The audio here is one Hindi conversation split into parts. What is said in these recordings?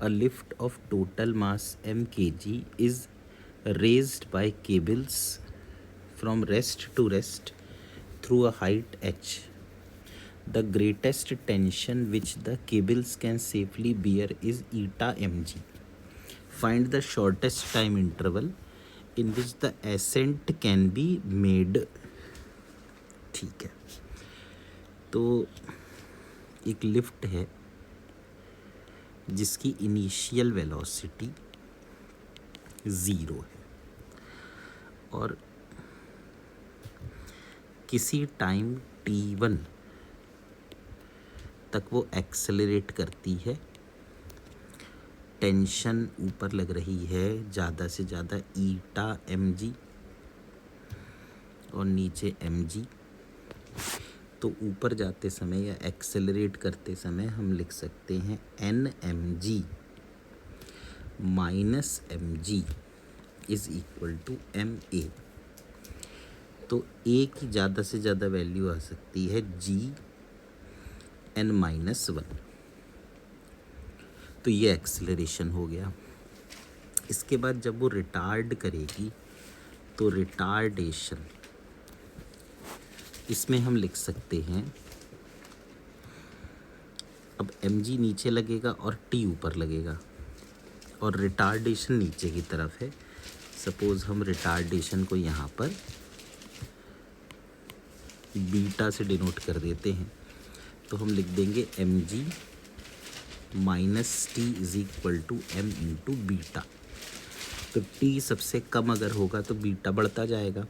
A lift of total mass m kg is raised by cables from rest to rest through a height h. The greatest tension which the cables can safely bear is eta mg. Find the shortest time interval in which the ascent can be made. ठीक है, तो एक लिफ्ट है जिसकी इनिशियल वेलोसिटी 0 है और किसी टाइम t1 तक वो एक्सेलरेट करती है। टेंशन ऊपर लग रही है ज़्यादा से ज़्यादा ईटा mg और नीचे mg। तो ऊपर जाते समय या एक्सेलरेट करते समय हम लिख सकते हैं nmg minus mg is equal to ma। तो a की ज़्यादा से ज़्यादा वैल्यू आ सकती है g n-1। तो ये एक्सेलरेशन हो गया। इसके बाद जब वो रिटार्ड करेगी तो रिटार्डेशन इसमें हम लिख सकते हैं, अब mg नीचे लगेगा और t ऊपर लगेगा और रिटार्डेशन नीचे की तरफ है। सपोज हम रिटार्डेशन को यहाँ पर बीटा से डिनोट कर देते हैं, तो हम लिख देंगे mg minus T is equal to m into beta. तो t सबसे कम अगर होगा तो बीटा बढ़ता जाएगा,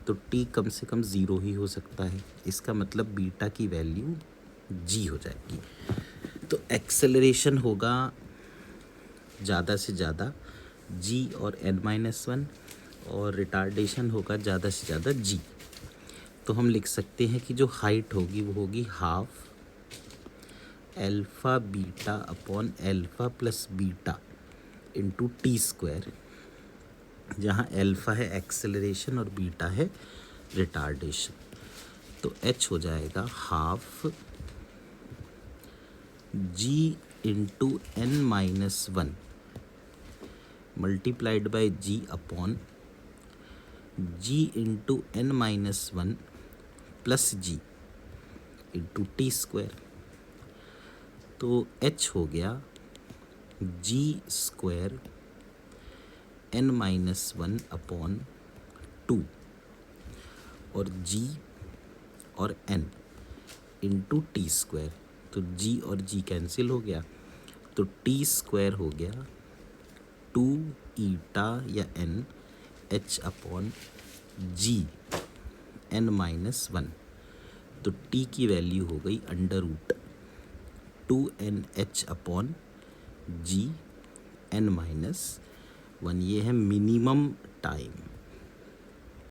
तो t कम से कम 0 ही हो सकता है। इसका मतलब बीटा की वैल्यू g हो जाएगी। तो एक्सेलरेशन होगा ज़्यादा से ज़्यादा g और n-1 और रिटार्डेशन होगा ज़्यादा से ज़्यादा g। तो हम लिख सकते हैं कि जो हाइट होगी वो होगी half alpha beta upon alpha plus beta into T square, जहाँ एल्फ़ा है एक्सेलरेशन और बीटा है रिटार्डेशन। तो h हो जाएगा half g into n-1 multiplied by g upon g into n-1 plus g into T square. तो h हो गया g स्क्वायर n-1 अपॉन 2 और g और n इंटू टी स्क्वायर। तो g और g कैंसिल हो गया, तो टी स्क्वायर हो गया 2 ईटा या n h upon g n-1। तो t की वैल्यू हो गई under root 2nh upon g n-1। ये है मिनिमम टाइम।